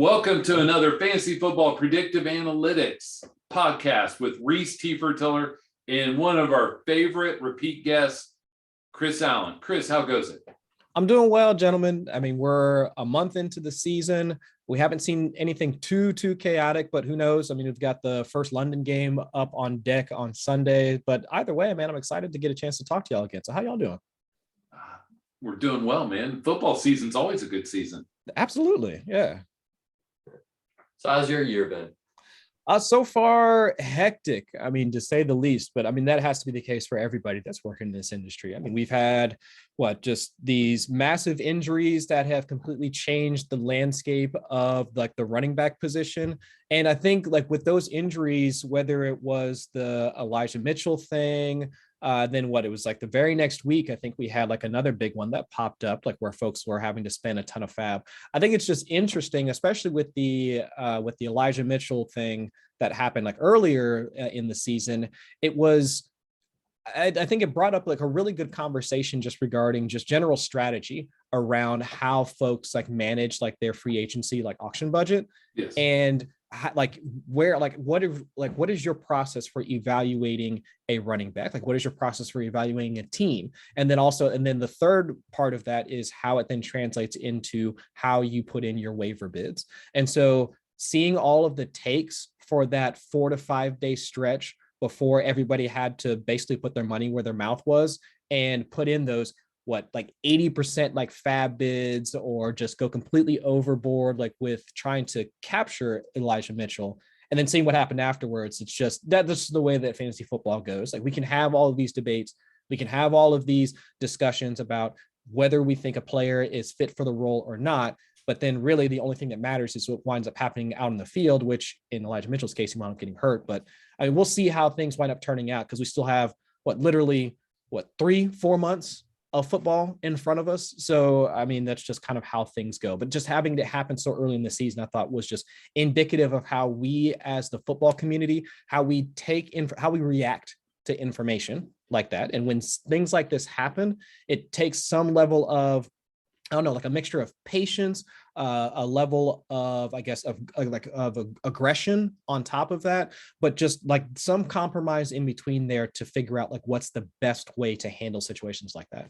Welcome to another Fantasy Football Predictive Analytics podcast with Rhys Tiller and one of our favorite repeat guests, Chris Allen. Chris, how goes it? I'm doing well, gentlemen. I mean, we're a month into the season. We haven't seen anything too chaotic, but who knows? I mean, we've got the first London game up on deck on Sunday. But either way, man, I'm excited to get a chance to talk to y'all again. So how y'all doing? We're doing well, man. Football season's always a good season. Absolutely. Yeah. So how's your year been? So far, hectic. I mean, to say the least, but I mean, that has to be the case for everybody that's working in this industry. I mean, we've had just these massive injuries that have completely changed the landscape of like the running back position. And I think like with those injuries, whether it was the Elijah Mitchell thing, then it was like the very next week, I think we had like another big one that popped up, like where folks were having to spend a ton of fab. I think it's just interesting, especially with the Elijah Mitchell thing that happened like earlier in the season. It was, I think it brought up like a really good conversation just regarding just general strategy around how folks like manage like their free agency, like auction budget. Yes. And what is your process for evaluating a running back? Like, what is your process for evaluating a team? And then the third part of that is how it then translates into how you put in your waiver bids. And so seeing all of the takes for that 4 to 5 day stretch before everybody had to basically put their money where their mouth was and put in those, 80% like fab bids or just go completely overboard, like with trying to capture Elijah Mitchell and then seeing what happened afterwards. It's just that's the way that fantasy football goes. Like we can have all of these debates. We can have all of these discussions about whether we think a player is fit for the role or not. But then really the only thing that matters is what winds up happening out in the field, which in Elijah Mitchell's case, he wound up getting hurt. But I mean, we'll see how things wind up turning out because we still have 3-4 months of football in front of us. So, I mean, that's just kind of how things go. But just having it happen so early in the season, I thought was just indicative of how we as the football community, how we react to information like that. And when things like this happen, it takes some level of, like a mixture of patience, a level of, I guess, of aggression on top of that, but just like some compromise in between there to figure out like what's the best way to handle situations like that.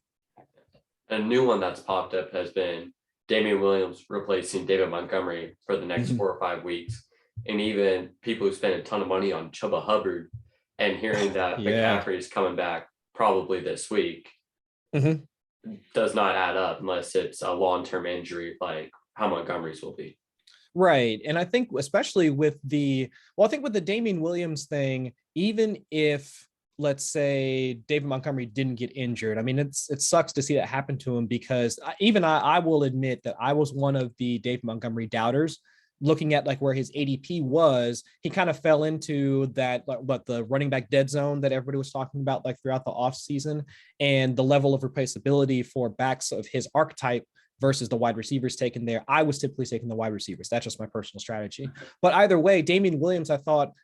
A new one that's popped up has been Damien Williams replacing David Montgomery for the next 4 or 5 weeks. And even people who spend a ton of money on Chuba Hubbard and hearing that McCaffrey is coming back probably this week. Does not add up unless it's a long-term injury like how Montgomery's will be. Right. And I think especially with the Damien Williams thing, even if let's say David Montgomery didn't get injured, I mean, it sucks to see that happen to him because I will admit that I was one of the David Montgomery doubters. Looking at like where his ADP was, he kind of fell into that, the running back dead zone that everybody was talking about like throughout the off season, and the level of replaceability for backs of his archetype versus the wide receivers taken there. I was typically taking the wide receivers. That's just my personal strategy. But either way, Damien Williams, I thought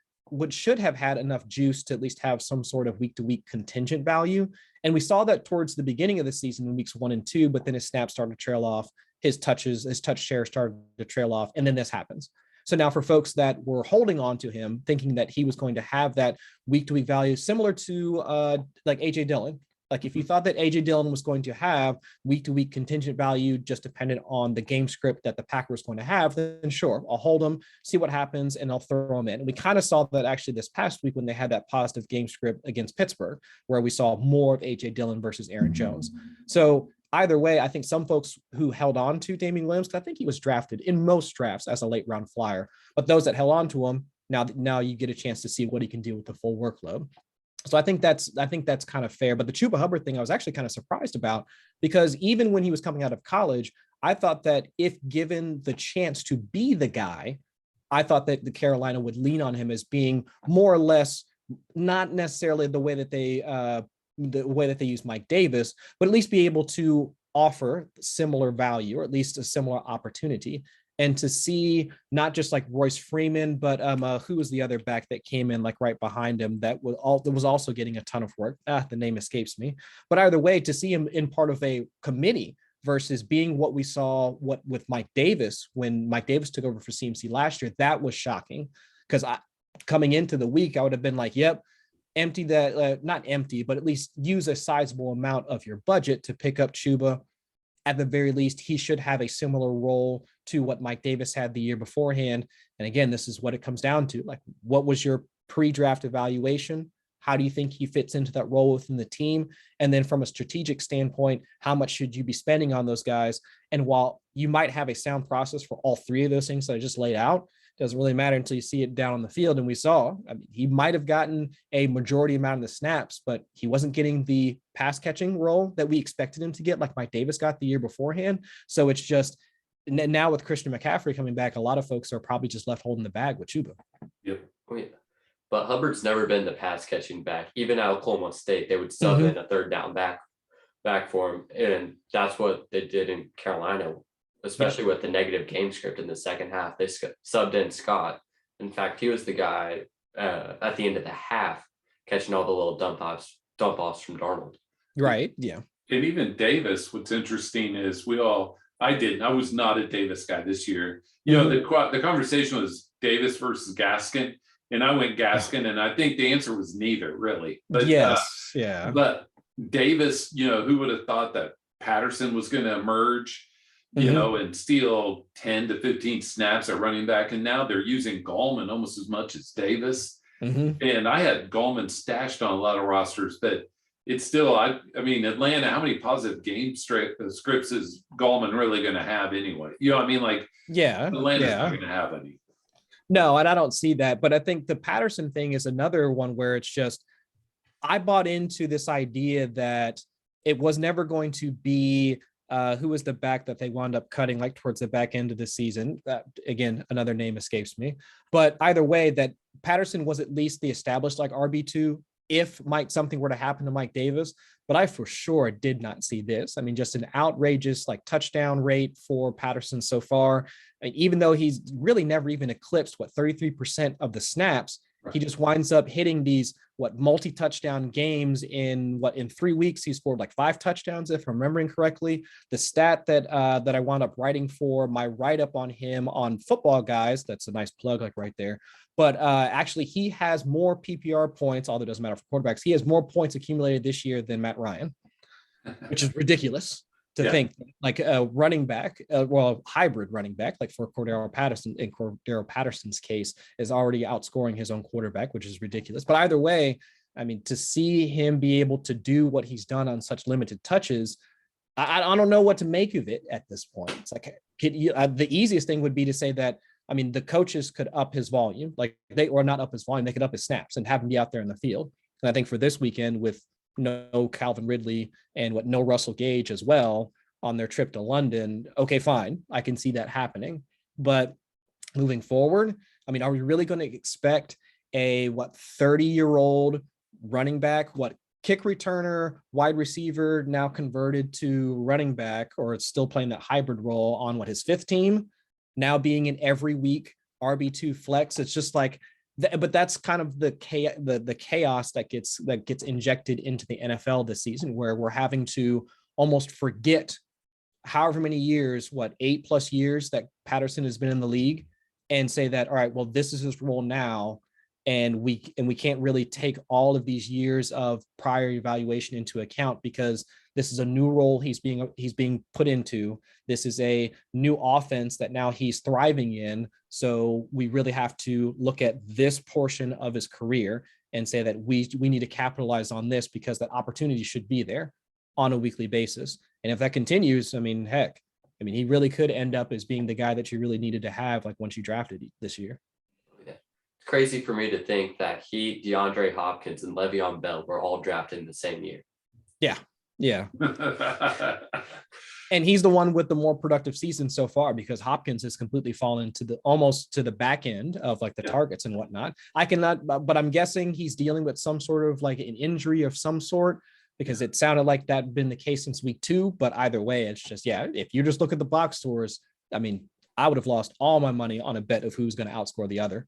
should have had enough juice to at least have some sort of week-to-week contingent value. And we saw that towards the beginning of the season in weeks 1 and 2, but then his snaps started to trail off. His touch share started to trail off, and then this happens. So now for folks that were holding on to him, thinking that he was going to have that week-to-week value, similar to like AJ Dillon. Like if you thought that AJ Dillon was going to have week-to-week contingent value just dependent on the game script that the Packers going to have, then sure, I'll hold him, see what happens, and I'll throw him in. And we kind of saw that actually this past week when they had that positive game script against Pittsburgh, where we saw more of AJ Dillon versus Aaron Jones. So either way, I think some folks who held on to Damien Williams, because I think he was drafted in most drafts as a late round flyer, but those that held on to him, now you get a chance to see what he can do with the full workload. So I think that's kind of fair. But the Chuba Hubbard thing, I was actually kind of surprised about, because even when he was coming out of college, I thought that if given the chance to be the guy, I thought that the Carolina would lean on him as being more or less, not necessarily the way that they use Mike Davis, but at least be able to offer similar value or at least a similar opportunity. And to see not just like Royce Freeman, but who was the other back that came in like right behind him that was also getting a ton of work. The name escapes me. But either way, to see him in part of a committee versus being what we saw with Mike Davis when Mike Davis took over for CMC last year. That was shocking because coming into the week, I would have been like, yep, empty that, not empty, but at least use a sizable amount of your budget to pick up Chuba. At the very least, he should have a similar role to what Mike Davis had the year beforehand. And again, this is what it comes down to. Like, what was your pre-draft evaluation? How do you think he fits into that role within the team? And then from a strategic standpoint, how much should you be spending on those guys? And while you might have a sound process for all three of those things that I just laid out, doesn't really matter until you see it down on the field. And we saw, I mean, he might have gotten a majority amount of the snaps, but he wasn't getting the pass catching role that we expected him to get, like Mike Davis got the year beforehand. So it's just now with Christian McCaffrey coming back, a lot of folks are probably just left holding the bag with Chuba. Yep. Oh, yeah. But Hubbard's never been the pass catching back. Even at Oklahoma State, they would sub in a third down back for him. And that's what they did in Carolina, especially with the negative game script in the second half. They subbed in Scott. In fact, he was the guy at the end of the half catching all the little dump offs from Darnold. Right. Yeah. And even Davis, what's interesting is I was not a Davis guy this year. You know, the conversation was Davis versus Gaskin. And I went Gaskin, and I think the answer was neither, really. But yes, yeah. But Davis, you know, who would have thought that Patterson was going to emerge, you know, and steal 10 to 15 snaps at running back, and now they're using Gallman almost as much as Davis. And I had Gallman stashed on a lot of rosters, but it's still, I mean, Atlanta, how many positive game scripts is Gallman really going to have anyway? You know what I mean? Like, Atlanta's not going to have any. No, and I don't see that. But I think the Patterson thing is another one where it's just, I bought into this idea that it was never going to be who was the back that they wound up cutting like towards the back end of the season. Again, another name escapes me. But either way, that Patterson was at least the established like RB2 if something were to happen to Mike Davis. But I for sure did not see this. I mean, just an outrageous like touchdown rate for Patterson so far. And even though he's really never even eclipsed 33% of the snaps, he just winds up hitting these multi-touchdown games in 3 weeks. He scored like 5 touchdowns, if I'm remembering correctly. The stat that I wound up writing for my write-up on him on Football Guys, that's a nice plug, like right there. But actually, he has more PPR points, although it doesn't matter for quarterbacks. He has more points accumulated this year than Matt Ryan, which is ridiculous to think. Like a running back, hybrid running back, like for Cordero Patterson, in Cordero Patterson's case, is already outscoring his own quarterback, which is ridiculous. But either way, I mean, to see him be able to do what he's done on such limited touches, I don't know what to make of it at this point. It's like the easiest thing would be to say that, I mean, the coaches could up his volume, or not up his volume, they could up his snaps and have him be out there in the field. And I think for this weekend, with no Calvin Ridley and no Russell Gage as well on their trip to London, okay, fine, I can see that happening. But moving forward, I mean, are we really going to expect a 30-year-old running back, kick returner, wide receiver, now converted to running back, or still playing that hybrid role on his 5th team, now being an every week RB2 flex? It's just like, but that's kind of the chaos that gets injected into the NFL this season, where we're having to almost forget however many years, 8+ years that Patterson has been in the league, and say that, all right, well, this is his role now. And we can't really take all of these years of prior evaluation into account, because this is a new role he's being put into. This is a new offense that now he's thriving in. So we really have to look at this portion of his career and say that we need to capitalize on this, because that opportunity should be there on a weekly basis. And if that continues, I mean, heck, he really could end up as being the guy that you really needed to have, like once you drafted this year. Crazy for me to think that DeAndre Hopkins, and Le'Veon Bell were all drafted in the same year. Yeah. And he's the one with the more productive season so far, because Hopkins has completely fallen to almost to the back end of the targets and whatnot. But I'm guessing he's dealing with some sort of an injury of some sort, because it sounded like that had been the case since week 2. But either way, it's just, if you just look at the box scores, I mean, I would have lost all my money on a bet of who's going to outscore the other.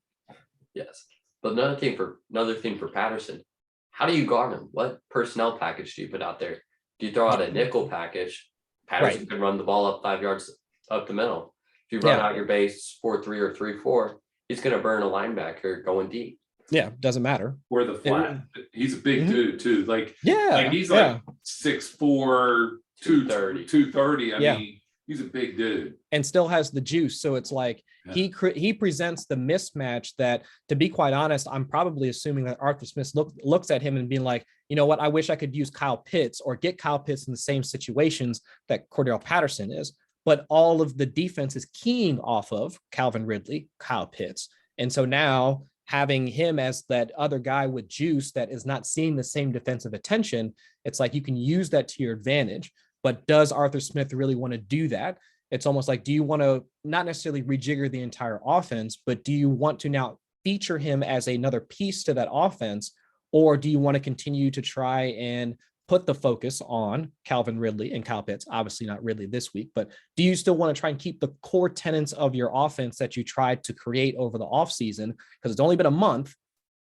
Yes. But another thing for Patterson, how do you guard him? What personnel package do you put out there? Do you throw out a nickel package Patterson Right. can run the ball up 5 yards up the middle. If you run Yeah. out your base 4-3 or 3-4, he's going to burn a linebacker going deep. Yeah, doesn't matter. Or the flat. He's a big Mhm. dude too. Like Yeah. he's yeah. like 6'4", 230. 230. I Yeah. mean, he's a big dude. And still has the juice. So it's like Yeah. he presents the mismatch that, to be quite honest, I'm probably assuming that Arthur Smith looks at him and being like, you know what, I wish I could use Kyle Pitts or get Kyle Pitts in the same situations that Cordell Patterson is. But all of the defense is keying off of Calvin Ridley, Kyle Pitts. And so now having him as that other guy with juice that is not seeing the same defensive attention, it's like you can use that to your advantage. But does Arthur Smith really want to do that? It's almost like, do you want to not necessarily rejigger the entire offense, but do you want to now feature him as another piece to that offense? Or do you want to continue to try and put the focus on Calvin Ridley and Kyle Pitts? Obviously not Ridley this week, but do you still want to try and keep the core tenets of your offense that you tried to create over the offseason? Because it's only been a month,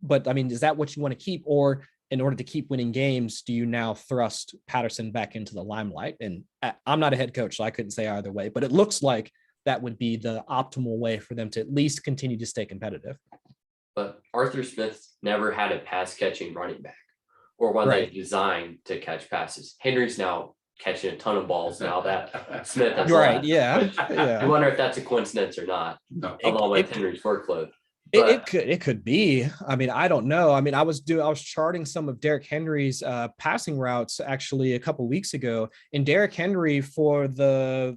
but I mean, is that what you want to keep? Or in order to keep winning games, do you now thrust Patterson back into the limelight? And I'm not a head coach, so I couldn't say either way, but it looks like that would be the optimal way for them to at least continue to stay competitive. But Arthur Smith never had a pass catching running back or one Right. that's designed to catch passes. Henry's now catching a ton of balls now that Smith has Right. left. Yeah. I Yeah. wonder if that's a coincidence or not, No. along with it- Henry's workload. It could be. I mean, I don't know. I mean, I was charting some of Derrick Henry's passing routes actually a couple weeks ago, and Derrick Henry for the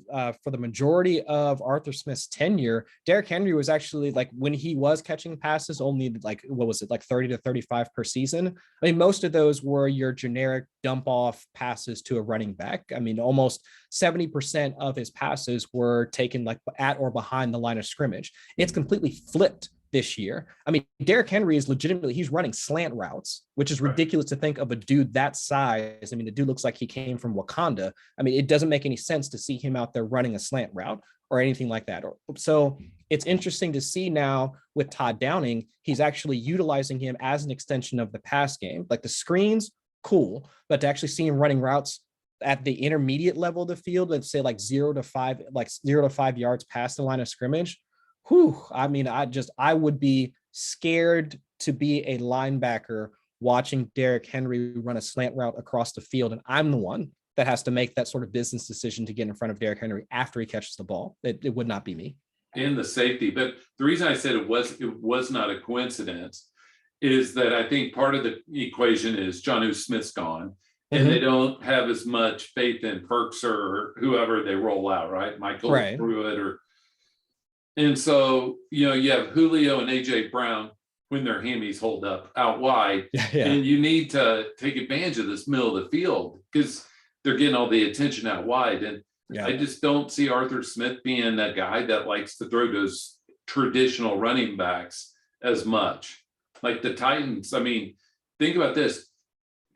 majority of Arthur Smith's tenure, Derrick Henry was actually, like, when he was catching passes, only like, what was it, like 30 to 35 per season. I mean, most of those were your generic dump off passes to a running back. I mean, almost 70% of his passes were taken like at or behind the line of scrimmage. It's completely flipped this year. I mean, Derrick Henry is legitimately, he's running slant routes, which is ridiculous to think of a dude that size. I mean, the dude looks like he came from Wakanda. I mean, it doesn't make any sense to see him out there running a slant route or anything like that. So it's interesting to see now with Todd Downing, he's actually utilizing him as an extension of the pass game. Like the screens, cool, but to actually see him running routes at the intermediate level of the field, let's say like 0 to 5 yards past the line of scrimmage. Whew, I mean, I would be scared to be a linebacker watching Derrick Henry run a slant route across the field, and I'm the one that has to make that sort of business decision to get in front of Derrick Henry after he catches the ball. It would not be me. In the safety, but the reason I said it was not a coincidence is that I think part of the equation is Jonnu Smith's gone, and they don't have as much faith in Perks or whoever they roll out, right? Michael Right. Pruitt and so, you have Julio and AJ Brown when their hammies hold up out wide, Yeah. and you need to take advantage of this middle of the field because they're getting all the attention out wide. And Yeah. I just don't see Arthur Smith being that guy that likes to throw those traditional running backs as much. Like the Titans, I mean, think about this.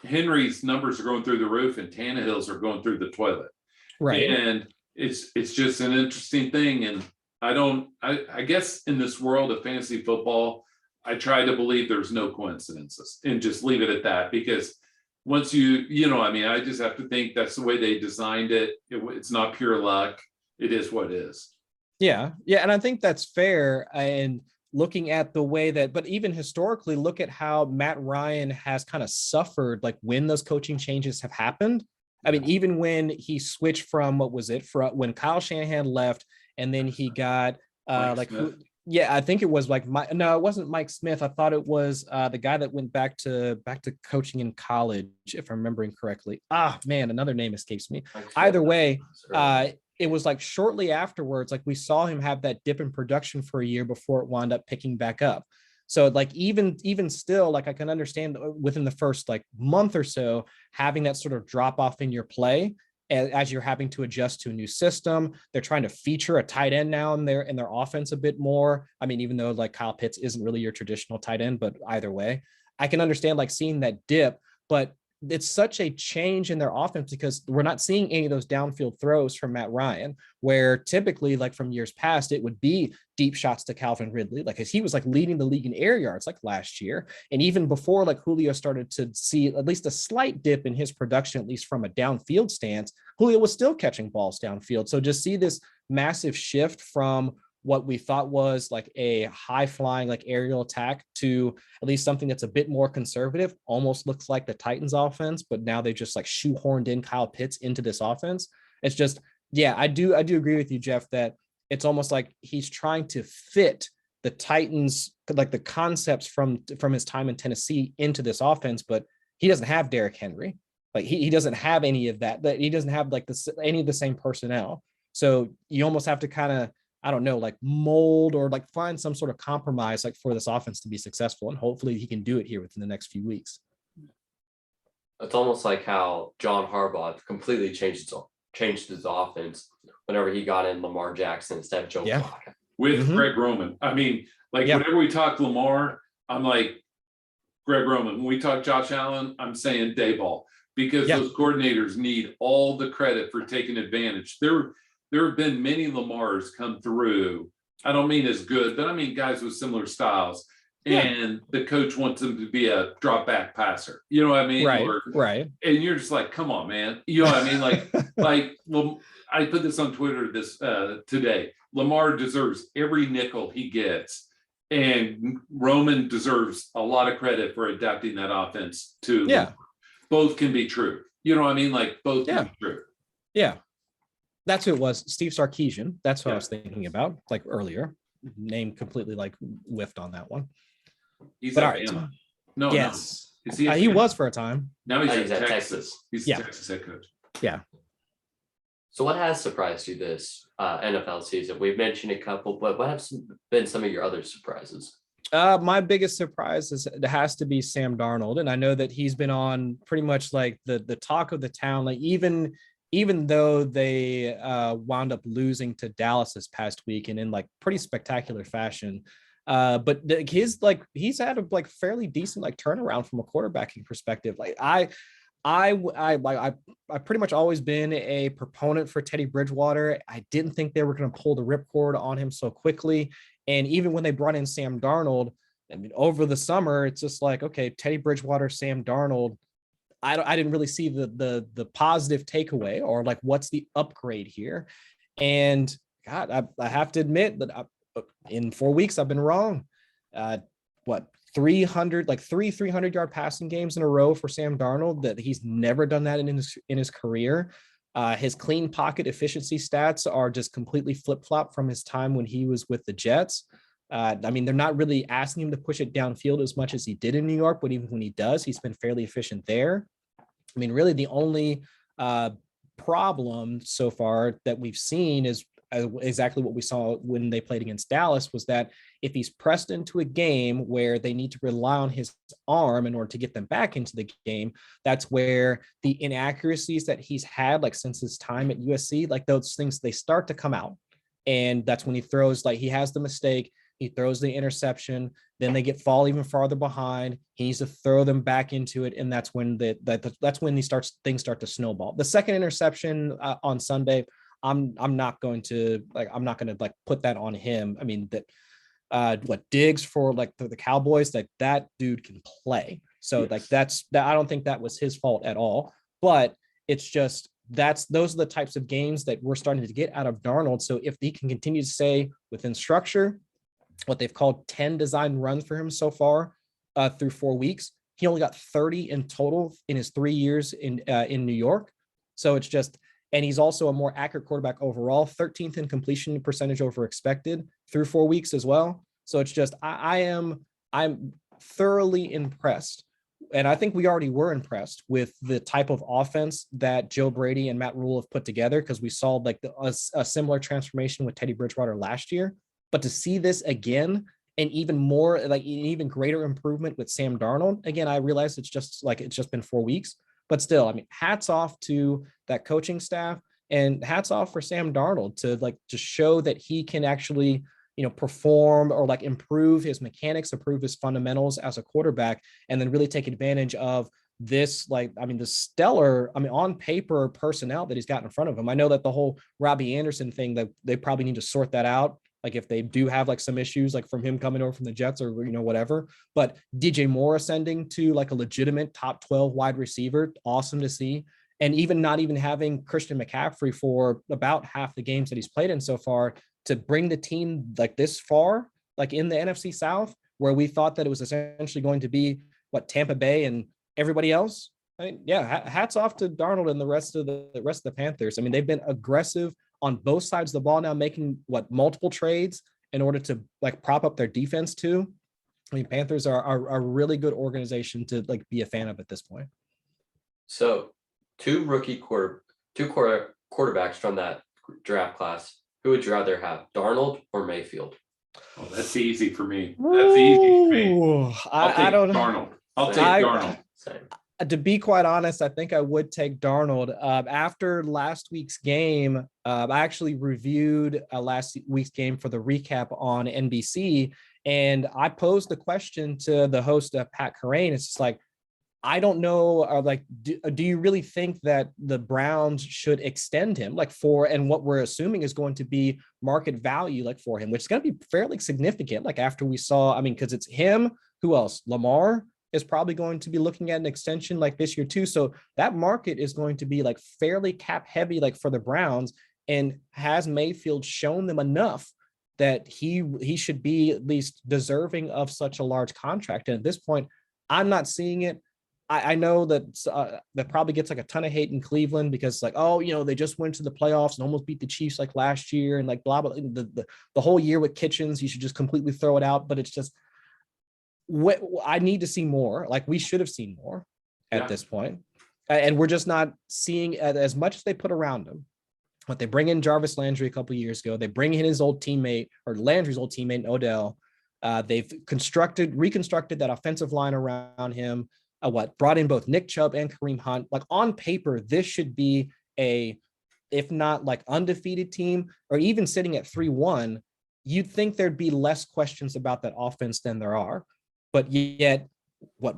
Henry's numbers are going through the roof and Tannehill's are going through the toilet. Right. And it's just an interesting thing. And I guess in this world of fantasy football, I try to believe there's no coincidences and just leave it at that, because once I just have to think that's the way they designed it. It's not pure luck. It is what it is. Yeah. Yeah. And I think that's fair. And looking at the way that, but even historically, look at how Matt Ryan has kind of suffered, like when those coaching changes have happened. I mean, even when he switched from when Kyle Shanahan left, and then he got I think it was like no, it wasn't Mike Smith. I thought it was the guy that went back to coaching in college, if I'm remembering correctly. Man, another name escapes me. Either way, it was like shortly afterwards, like we saw him have that dip in production for a year before it wound up picking back up. So like even still, like I can understand within the first like month or so having that sort of drop off in your play as you're having to adjust to a new system. They're trying to feature a tight end now in their offense a bit more. I mean, even though like Kyle Pitts isn't really your traditional tight end, but either way, I can understand like seeing that dip. But it's such a change in their offense because we're not seeing any of those downfield throws from Matt Ryan, where typically, like from years past, it would be deep shots to Calvin Ridley, like as he was like leading the league in air yards like last year. And even before like Julio started to see at least a slight dip in his production, at least from a downfield stance, Julio was still catching balls downfield. So just see this massive shift from what we thought was like a high flying, like aerial attack to at least something that's a bit more conservative, almost looks like the Titans offense, but now they just like shoehorned in Kyle Pitts into this offense. It's just, yeah, I do agree with you, Jeff, that it's almost like he's trying to fit the Titans, like the concepts from his time in Tennessee into this offense, but he doesn't have Derrick Henry. Like he doesn't have any of that he doesn't have like any of the same personnel. So you almost have to kind of, I don't know, like mold or like find some sort of compromise like for this offense to be successful. And hopefully he can do it here within the next few weeks. It's almost like how John Harbaugh completely changed his offense whenever he got in Lamar Jackson instead of Joe Flacco. With Greg Roman. I mean, like whenever we talk Lamar, I'm like Greg Roman. When we talk Josh Allen, I'm saying Dayball, because those coordinators need all the credit for taking advantage. There have been many Lamars come through. I don't mean as good, but I mean guys with similar styles. And the coach wants them to be a drop back passer. You know what I mean? Right. And you're just like, come on, man. You know what I mean? Like, well, I put this on Twitter today. Lamar deserves every nickel he gets. And Roman deserves a lot of credit for adapting that offense to Lamar. Both can be true. You know what I mean? Like both can be true. Yeah. That's who it was. Steve Sarkisian. That's what I was thinking about like earlier. Name completely like whiffed on that one. He's at Bama. No. Yes. No. He was for a time. Now he's at Texas. He's the Texas head coach. Yeah. So what has surprised you this NFL season? We've mentioned a couple, but what have been some of your other surprises? My biggest surprise has to be Sam Darnold. And I know that he's been on pretty much like the talk of the town. Like even though they wound up losing to Dallas this past week and in like pretty spectacular fashion. But he's had a like fairly decent like turnaround from a quarterbacking perspective. Like I pretty much always been a proponent for Teddy Bridgewater. I didn't think they were going to pull the ripcord on him so quickly. And even when they brought in Sam Darnold, I mean, over the summer, it's just like, okay, Teddy Bridgewater, Sam Darnold. I didn't really see the positive takeaway or like what's the upgrade here. And God, I have to admit that in 4 weeks I've been wrong. 300-yard passing games in a row for Sam Darnold, that he's never done that in his career. His clean pocket efficiency stats are just completely flip-flop from his time when he was with the Jets. I mean, they're not really asking him to push it downfield as much as he did in New York, but even when he does, he's been fairly efficient there. I mean, really the only problem so far that we've seen is exactly what we saw when they played against Dallas, was that if he's pressed into a game where they need to rely on his arm in order to get them back into the game, that's where the inaccuracies that he's had, like since his time at USC, like those things, they start to come out. And that's when he throws, like he has the mistake, he throws the interception, then they fall even farther behind. He needs to throw them back into it, and that's when that's when things start to snowball. The second interception on Sunday, I'm not going to put that on him. I mean that Diggs for like the Cowboys, like that dude can play. So like that I don't think that was his fault at all. But it's just those are the types of games that we're starting to get out of Darnold. So if he can continue to stay within structure, what they've called 10 design runs for him so far through 4 weeks, he only got 30 in total in his 3 years in New York. So it's just, and he's also a more accurate quarterback overall, 13th in completion percentage over expected through 4 weeks as well. So it's just, I'm thoroughly impressed. And I think we already were impressed with the type of offense that Joe Brady and Matt Rule have put together, because we saw like a similar transformation with Teddy Bridgewater last year. But to see this again, and even more, like an even greater improvement with Sam Darnold, again, I realize it's just been 4 weeks, but still, I mean, hats off to that coaching staff, and hats off for Sam Darnold to show that he can actually, perform or like improve his mechanics, improve his fundamentals as a quarterback, and then really take advantage of this, like, I mean, the stellar, I mean, on paper personnel that he's got in front of him. I know that the whole Robbie Anderson thing, that they probably need to sort that out. Like if they do have like some issues, like from him coming over from the Jets or, whatever, but DJ Moore ascending to like a legitimate top 12 wide receiver, awesome to see. And even not even having Christian McCaffrey for about half the games that he's played in so far to bring the team like this far, like in the NFC South, where we thought that it was essentially going to be Tampa Bay and everybody else. I mean, yeah, hats off to Darnold and the rest of the Panthers. I mean, they've been aggressive on both sides of the ball now, making multiple trades in order to like prop up their defense too. I mean, Panthers are a really good organization to like be a fan of at this point. So two quarterbacks from that draft class. Who would you rather have, Darnold or Mayfield? Oh, that's easy for me. That's easy for me. I don't know. Darnold. I'll take Darnold. Same. To be quite honest, I think I would take Darnold. After last week's game, I actually reviewed last week's game for the recap on NBC, and I posed the question to the host, Pat Carrain. It's just like, I don't know, do you really think that the Browns should extend him and what we're assuming is going to be market value for him, which is going to be fairly significant. After we saw, I mean, because it's him, who else? Lamar is probably going to be looking at an extension this year too. So that market is going to be fairly cap heavy for the Browns. And has Mayfield shown them enough that he should be at least deserving of such a large contract? And at this point, I'm not seeing it. I know that that probably gets a ton of hate in Cleveland because they just went to the playoffs and almost beat the Chiefs last year and blah, blah, the whole year with Kitchens, you should just completely throw it out. But it's just, I need to see more. We should have seen more at this point. And we're just not seeing as much as they put around him. But they bring in Jarvis Landry a couple of years ago. They bring in his old teammate, or Landry's old teammate, Odell. They've reconstructed that offensive line around him. Brought in both Nick Chubb and Kareem Hunt. On paper, this should be if not undefeated team, or even sitting at 3-1, you'd think there'd be less questions about that offense than there are. But yet,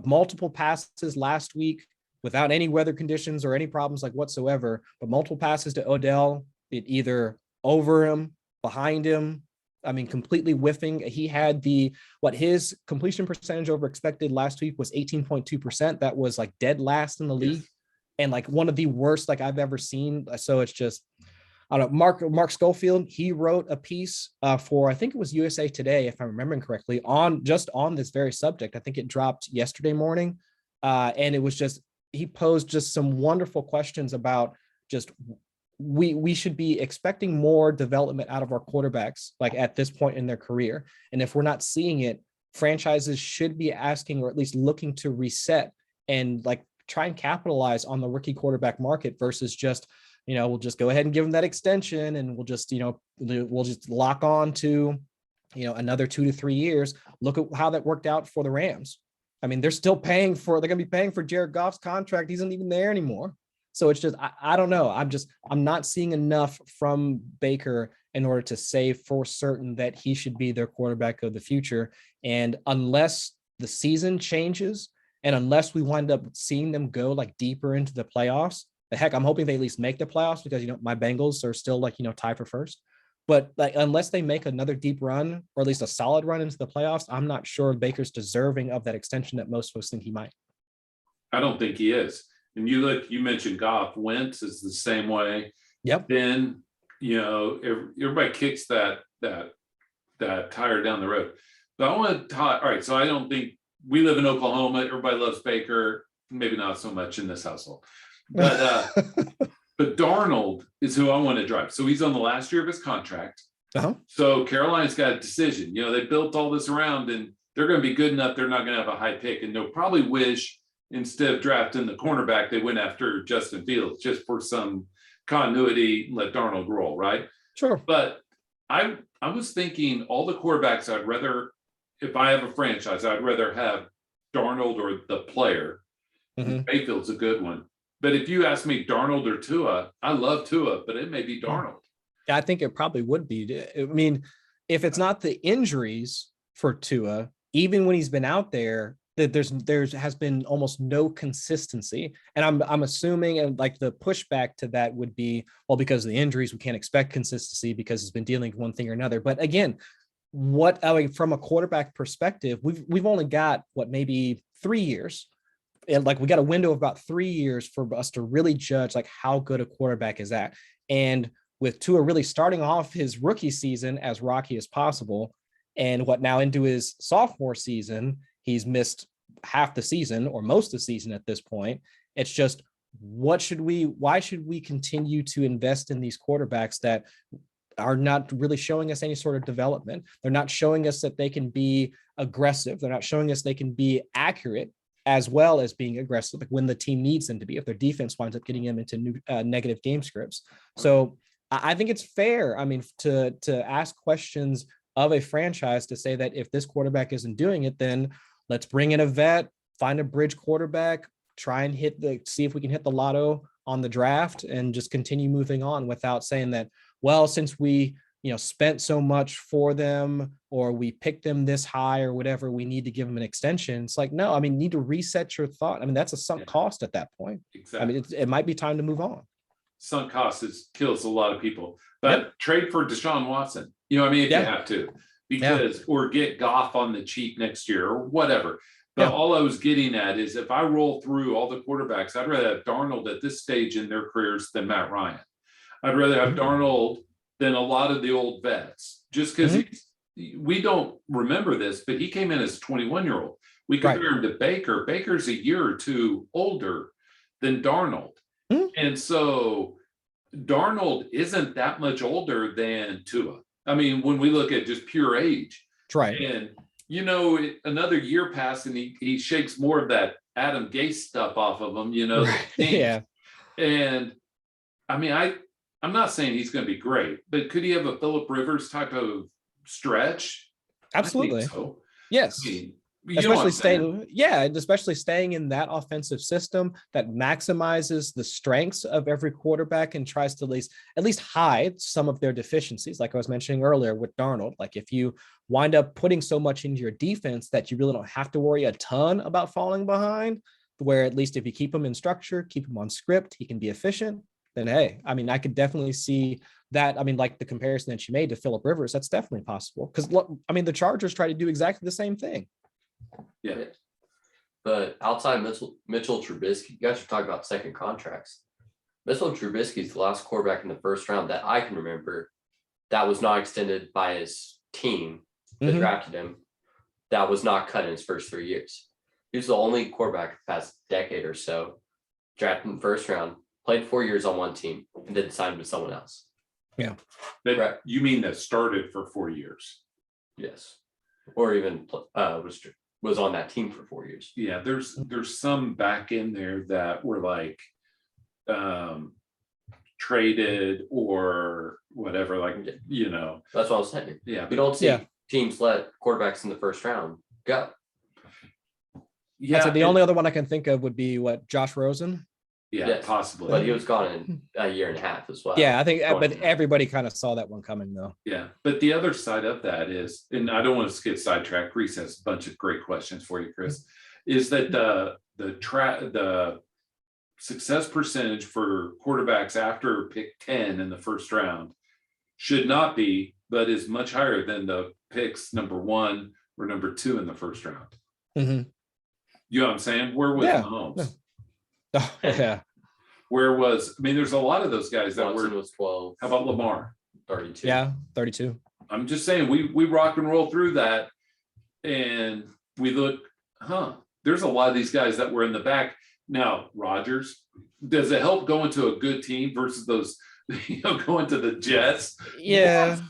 multiple passes last week without any weather conditions or any problems whatsoever, but multiple passes to Odell, it either over him, behind him, I mean, completely whiffing. He had his completion percentage over expected last week was 18.2%. That was dead last in the league, and one of the worst I've ever seen. So it's just, I don't know. Mark Schofield, he wrote a piece for, I think it was USA Today, if I'm remembering correctly, on this very subject. I think it dropped yesterday morning, and it was just, he posed just some wonderful questions about just, we should be expecting more development out of our quarterbacks at this point in their career. And if we're not seeing it, franchises should be asking, or at least looking to reset and try and capitalize on the rookie quarterback market versus just, we'll just go ahead and give them that extension and we'll just lock on to, another 2 to 3 years. Look at how that worked out for the Rams. I mean, they're going to be paying for Jared Goff's contract. He's not even there anymore. So it's just, I don't know. I'm not seeing enough from Baker in order to say for certain that he should be their quarterback of the future. And unless the season changes and unless we wind up seeing them go deeper into the playoffs, heck, I'm hoping they at least make the playoffs because, my Bengals are still tied for first. But unless they make another deep run or at least a solid run into the playoffs, I'm not sure Baker's deserving of that extension that most folks think he might. I don't think he is. And you mentioned Goff. Wentz is the same way. Yep. Then, everybody kicks that tire down the road. But I want to talk. All right. So I don't think we live in Oklahoma. Everybody loves Baker. Maybe not so much in this household. But but Darnold is who I want to drive. So he's on the last year of his contract. Uh-huh. So Carolina's got a decision. They built all this around, and they're going to be good enough. They're not going to have a high pick, and they'll probably wish, instead of drafting the cornerback, they went after Justin Fields just for some continuity, let Darnold roll, right? Sure. But I was thinking all the quarterbacks I'd rather, if I have a franchise, I'd rather have Darnold or the player. Mm-hmm. Mayfield's a good one. But if you ask me Darnold or Tua, I love Tua, but it may be Darnold. Yeah, I think it probably would be. I mean, if it's not the injuries for Tua, even when he's been out there, that there's has been almost no consistency. And I'm assuming, and like the pushback to that would be, well, because of the injuries, we can't expect consistency because it's been dealing with one thing or another. But again, from a quarterback perspective, we've only got maybe 3 years. And like we got a window of about 3 years for us to really judge like how good a quarterback is at. And with Tua really starting off his rookie season as rocky as possible, and now into his sophomore season, he's missed half the season or most of the season at this point. It's just, why should we continue to invest in these quarterbacks that are not really showing us any sort of development? They're not showing us that they can be aggressive. They're not showing us they can be accurate as well as being aggressive, like when the team needs them to be, if their defense winds up getting them into new negative game scripts. So I think it's fair, I mean, to ask questions of a franchise to say that if this quarterback isn't doing it, then let's bring in a vet, find a bridge quarterback, try and see if we can hit the lotto on the draft, and just continue moving on without saying that, well, since we spent so much for them or we picked them this high or whatever, we need to give them an extension. It's like, no, I mean, you need to reset your thought. I mean, that's a sunk cost at that point. Exactly. I mean, it might be time to move on. Sunk cost kills a lot of people, but trade for Deshaun Watson, if you have to, because, or get Goff on the cheap next year or whatever. But all I was getting at is, if I roll through all the quarterbacks, I'd rather have Darnold at this stage in their careers than Matt Ryan. I'd rather have Darnold than a lot of the old vets, just because we don't remember this, but he came in as a 21-year-old. We compare him to Baker. Baker's a year or two older than Darnold. And so Darnold isn't that much older than Tua. I mean, when we look at just pure age. Right. And, another year passed and he shakes more of that Adam Gase stuff off of him, Yeah. And I mean, I'm not saying he's going to be great, but could he have a Phillip Rivers type of stretch? Absolutely. I think so. Yes. I mean, especially staying in that offensive system that maximizes the strengths of every quarterback and tries to at least hide some of their deficiencies. Like I was mentioning earlier with Darnold, like if you wind up putting so much into your defense that you really don't have to worry a ton about falling behind, where at least if you keep him in structure, keep him on script, he can be efficient, then hey, I mean, I could definitely see that. I mean, like the comparison that you made to Phillip Rivers, that's definitely possible. Because I mean, the Chargers try to do exactly the same thing. Yeah. But outside Mitchell Trubisky, you guys are talking about second contracts. Mitchell Trubisky is the last quarterback in the first round that I can remember that was not extended by his team that drafted him, that was not cut in his first 3 years. He was the only quarterback the past decade or so drafted in the first round, played 4 years on one team, and then signed with someone else. Yeah. But you mean that started for 4 years? Yes. Or even was on that team for 4 years. Yeah, there's some back in there that were like traded or whatever, like That's what I was saying. Yeah. We don't see teams let quarterbacks in the first round go. Yeah. So the only other one I can think of would be Josh Rosen. Yeah, yes, possibly. But he was gone in a year and a half as well. Yeah, I think, but everybody kind of saw that one coming though. Yeah, but the other side of that is, and I don't want to get sidetracked, Rhys has a bunch of great questions for you, Chris, is that the success percentage for quarterbacks after pick 10 in the first round should not be, but is much higher than the picks number 1 or number 2 in the first round. Mm-hmm. You know what I'm saying? Where was Mahomes? Oh, yeah. Where was, I mean, there's a lot of those guys that Watson was 12. How about Lamar? 32. Yeah, 32. I'm just saying, we rock and roll through that, and we look, there's a lot of these guys that were in the back. Now, Rodgers, does it help going to a good team versus those, going to the Jets? Yeah.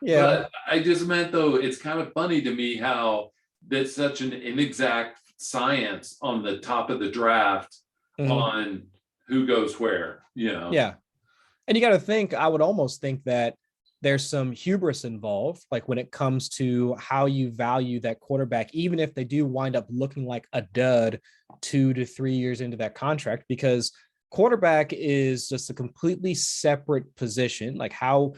Yeah. But I just meant, though, it's kind of funny to me how that's such an inexact science on the top of the draft on who goes where, Yeah. And you got to think, I would almost think that there's some hubris involved, like when it comes to how you value that quarterback, even if they do wind up looking like a dud 2 to 3 years into that contract, because quarterback is just a completely separate position, like how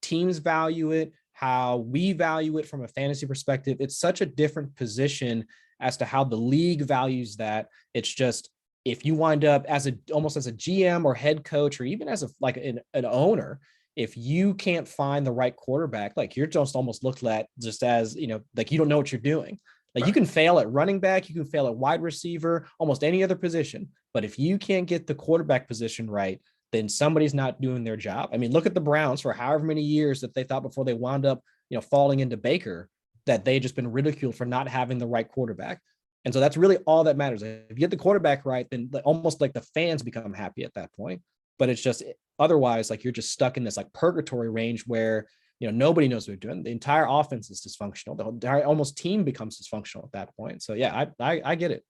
teams value it, how we value it from a fantasy perspective. It's such a different position as to how the league values that. It's just, if you wind up almost as a GM or head coach, or even as an owner, if you can't find the right quarterback, like you're just almost looked at just as, like you don't know what you're doing. Like you can fail at running back, you can fail at wide receiver, almost any other position. But if you can't get the quarterback position right, then somebody's not doing their job. I mean, look at the Browns for however many years that they thought before they wound up, falling into Baker, that they just been ridiculed for not having the right quarterback. And so that's really all that matters. If you get the quarterback right, then almost like the fans become happy at that point. But it's just otherwise, like you're just stuck in this like purgatory range where, nobody knows what they're doing. The entire offense is dysfunctional. The entire almost team becomes dysfunctional at that point. So yeah, I get it.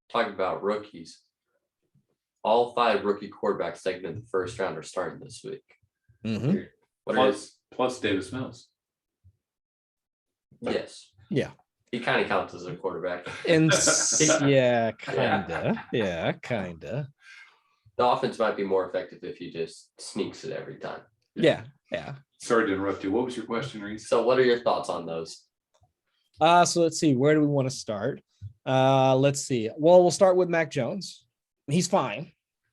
Talking about rookies, all 5 rookie quarterbacks taken in the first round are starting this week. Mm-hmm. Plus Davis Mills. Yes. Yeah. He kind of counts as a quarterback. And yeah, kinda. Yeah, kinda. The offense might be more effective if he just sneaks it every time. Yeah. Sorry to interrupt you. What was your question, Rhys? So what are your thoughts on those? So let's see. Where do we want to start? Let's see. Well, we'll start with Mac Jones. He's fine.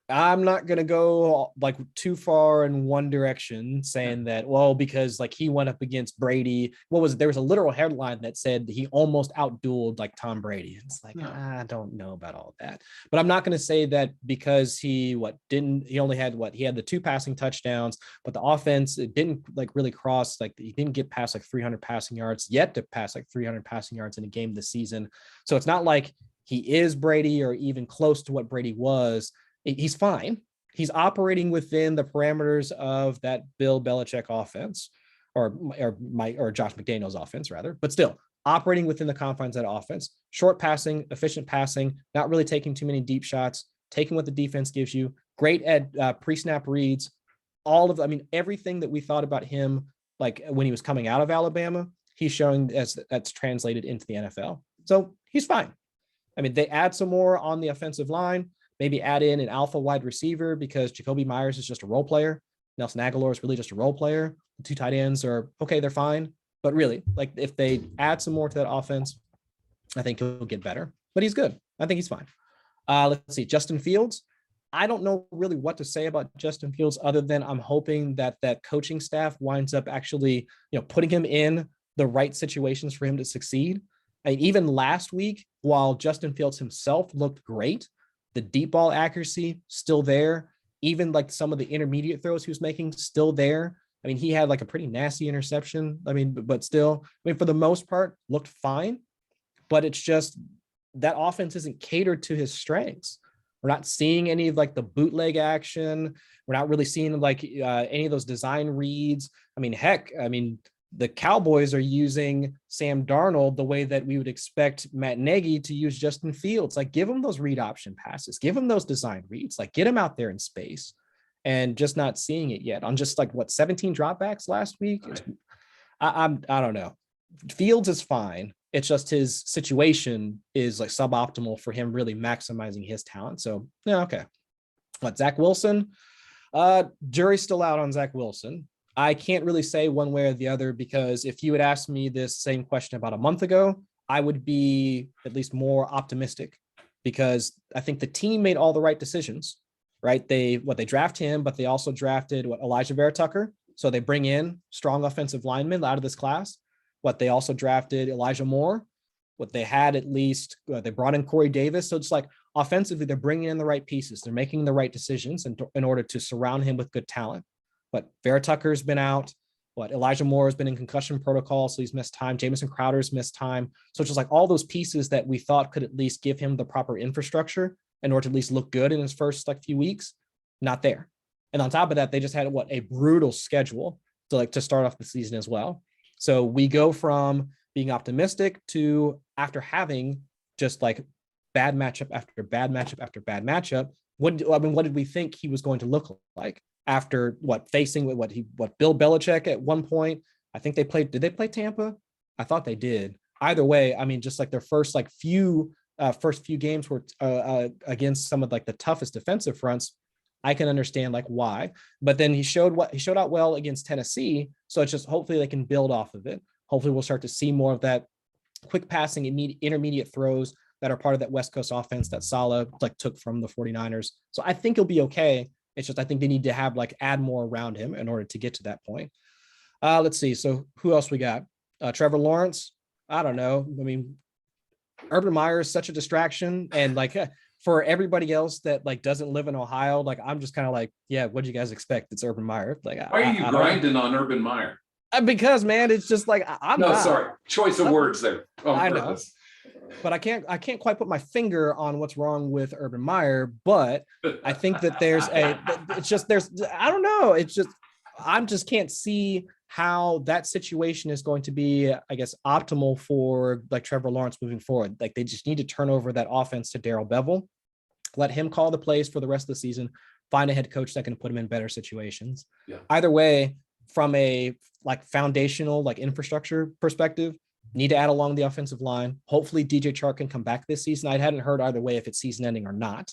I'm not going to go like too far in one direction saying that, well, because like he went up against Brady. There was a literal headline that said he almost outdueled like Tom Brady. It's like, I don't know about all that, but I'm not going to say that because he had the 2 passing touchdowns, but the offense, it didn't like really cross, like he didn't get past like 300 passing yards yet to pass like 300 passing yards in a game this season. So it's not like he is Brady or even close to what Brady was. He's fine. He's operating within the parameters of that Bill Belichick offense or Josh McDaniels offense rather, but still operating within the confines of that offense. Short passing, efficient passing, not really taking too many deep shots, taking what the defense gives you, great at pre-snap reads, everything that we thought about him, like when he was coming out of Alabama, he's showing that's translated into the NFL. So he's fine. I mean, they add some more on the offensive line, maybe add in an alpha wide receiver because Jacoby Myers is just a role player. Nelson Aguilar is really just a role player. The 2 tight ends are okay. They're fine. But really, like if they add some more to that offense, I think he'll get better, but he's good. I think he's fine. Let's see. Justin Fields. I don't know really what to say about Justin Fields other than I'm hoping that coaching staff winds up actually, putting him in the right situations for him to succeed. I mean, even last week, while Justin Fields himself looked great, the deep ball accuracy still there. Even like some of the intermediate throws he was making still there. I mean, he had like a pretty nasty interception. I mean, but still, for the most part, looked fine. But it's just that offense isn't catered to his strengths. We're not seeing any of like the bootleg action. We're not really seeing like any of those design reads. I mean, heck, the Cowboys are using Sam Darnold the way that we would expect Matt Nagy to use Justin Fields. Like, give him those read option passes, give him those design reads, like get him out there in space, and just not seeing it yet on just like 17 dropbacks last week. I don't know. Fields is fine. It's just his situation is like suboptimal for him really maximizing his talent. So yeah, okay. Zach Wilson? Jury's still out on Zach Wilson. I can't really say one way or the other because if you had asked me this same question about a month ago, I would be at least more optimistic because I think the team made all the right decisions, right? They draft him, but they also drafted Elijah Vera Tucker. So they bring in strong offensive linemen out of this class. They also drafted Elijah Moore. They had at least, they brought in Corey Davis. So it's like offensively, they're bringing in the right pieces. They're making the right decisions in order to surround him with good talent. But Vera Tucker's been out. Elijah Moore has been in concussion protocol, so he's missed time. Jamison Crowder's missed time. So it's just like all those pieces that we thought could at least give him the proper infrastructure in order to at least look good in his first few weeks, not there. And on top of that, they just had a brutal schedule to start off the season as well. So we go from being optimistic to after having just like bad matchup after bad matchup after bad matchup. What did we think he was going to look like? After facing with Bill Belichick at one point, I think did they play Tampa? I thought they did. Either way, just like their first few games were against some of the toughest defensive fronts. I can understand why, but then he showed out well against Tennessee. So it's just hopefully they can build off of it. Hopefully we'll start to see more of that quick passing, intermediate throws that are part of that West Coast offense that Saleh like took from the 49ers. So I think he'll be okay. It's just I think they need to have like add more around him in order to get to that point. Let's see. So who else we got? Trevor Lawrence. I don't know. I mean, Urban Meyer is such a distraction, and like for everybody else that like doesn't live in Ohio, like I'm just kind of like, yeah, what do you guys expect? It's Urban Meyer. Like, why are you grinding on Urban Meyer? Because man, it's just like I'm no, not. Sorry, choice of words there. I know, but I can't quite put my finger on what's wrong with Urban Meyer. But I think that I don't know. It's just I just can't see how that situation is going to be, I guess, optimal for like Trevor Lawrence moving forward. Like they just need to turn over that offense to Darrell Bevell, let him call the plays for the rest of the season, find a head coach that can put him in better situations. Yeah. Either way, from a like foundational, like infrastructure perspective, need to add along the offensive line. Hopefully DJ Chark can come back this season. I hadn't heard either way if it's season ending or not,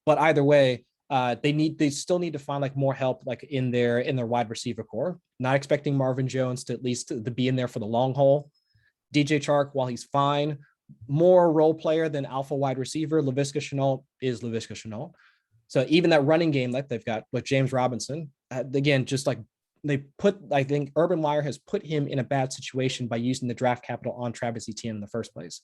but either way, they still need to find like more help like in their wide receiver core. Not expecting Marvin Jones to at least to be in there for the long haul. DJ Chark, while he's fine, more role player than alpha wide receiver. Laviska Shenault is Laviska Shenault. So even that running game that they've got with James Robinson, again, just like I think Urban Meyer has put him in a bad situation by using the draft capital on Travis Etienne in the first place.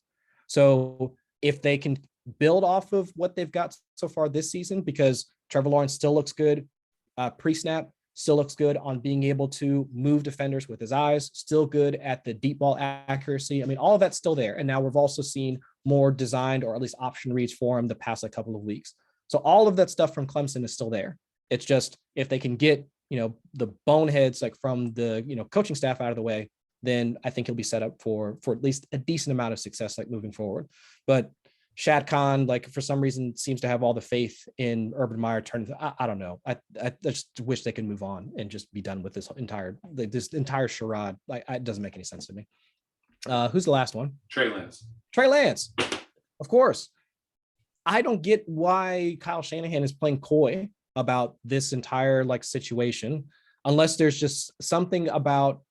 So if they can build off of what they've got so far this season, because Trevor Lawrence still looks good pre-snap, still looks good on being able to move defenders with his eyes, still good at the deep ball accuracy. I mean, all of that's still there. And now we've also seen more designed or at least option reads for him the past couple of weeks. So all of that stuff from Clemson is still there. It's just if they can get, the boneheads like from the, coaching staff out of the way, then I think he'll be set up for at least a decent amount of success like moving forward. But Shad Khan, like for some reason, seems to have all the faith in Urban Meyer. I don't know. I just wish they could move on and just be done with this entire charade. Like it doesn't make any sense to me. Who's the last one? Trey Lance. Trey Lance, of course. I don't get why Kyle Shanahan is playing coy about this entire like situation, unless there's just something about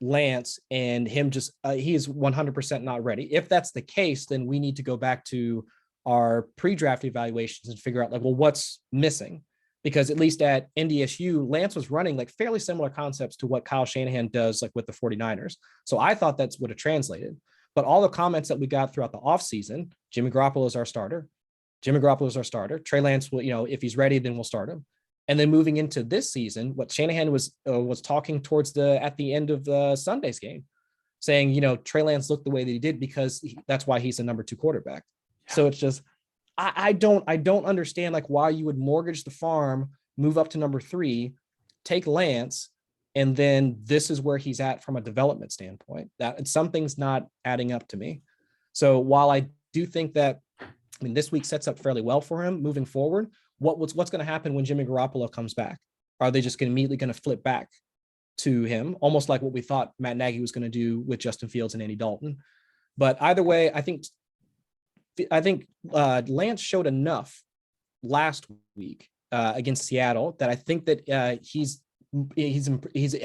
Lance and him just he is 100% not ready. If that's the case, then we need to go back to our pre-draft evaluations and figure out like, well, what's missing? Because at least at NDSU, Lance was running like fairly similar concepts to what Kyle Shanahan does like with the 49ers. So I thought that's would have translated. But all the comments that we got throughout the offseason, Jimmy Garoppolo is our starter. Trey Lance will, if he's ready, then we'll start him. And then moving into this season, what Shanahan was talking towards at the end of the Sunday's game, saying, Trey Lance looked the way that he did because that's why he's a number 2 quarterback. Yeah. So it's just, I don't understand like why you would mortgage the farm, move up to number 3, take Lance, and then this is where he's at from a development standpoint. That something's not adding up to me. So while I do think that, this week sets up fairly well for him moving forward. What's going to happen when Jimmy Garoppolo comes back? Are they just immediately going to flip back to him, almost like what we thought Matt Nagy was going to do with Justin Fields and Andy Dalton? But either way, I think Lance showed enough last week against Seattle that I think that he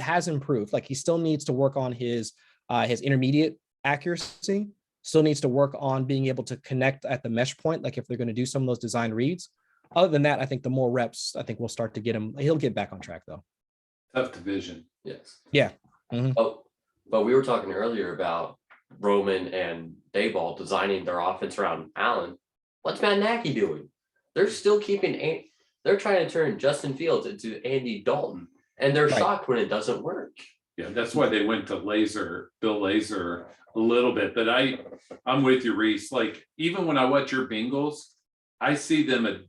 has improved. Like he still needs to work on his intermediate accuracy. Still needs to work on being able to connect at the mesh point, like if they're going to do some of those design reads. Other than that, I think the more reps, I think we'll start to get him. He'll get back on track, though. Tough division. Yes. Yeah. Mm-hmm. But we were talking earlier about Roman and Daboll designing their offense around Allen. What's Matt Nagy doing? They're still they're trying to turn Justin Fields into Andy Dalton, and they're shocked when it doesn't work. Yeah, that's why they went to Bill Lazor a little bit. But I'm with you, Rhys. Like even when I watch your Bengals, I see them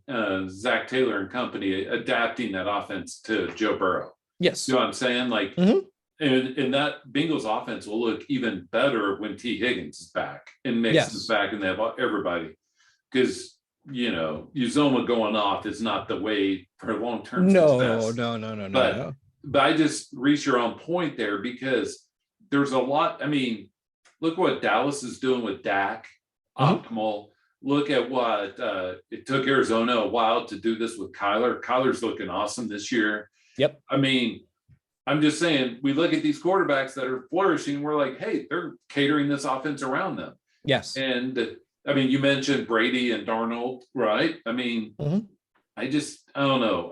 Zach Taylor and company adapting that offense to Joe Burrow. Yes. You know what I'm saying? Like, and that Bengals offense will look even better when T. Higgins is back and Mix is back and they have everybody. Because, Uzoma going off is not the way for long-term success. No. But I just reach your own point there because there's a lot. Look what Dallas is doing with Dak, optimal. Look at what it took Arizona a while to do this with Kyler. Kyler's looking awesome this year. Yep. I'm just saying, we look at these quarterbacks that are flourishing. We're like, hey, they're catering this offense around them. Yes. And I mean, you mentioned Brady and Darnold, right? I mean, I don't know.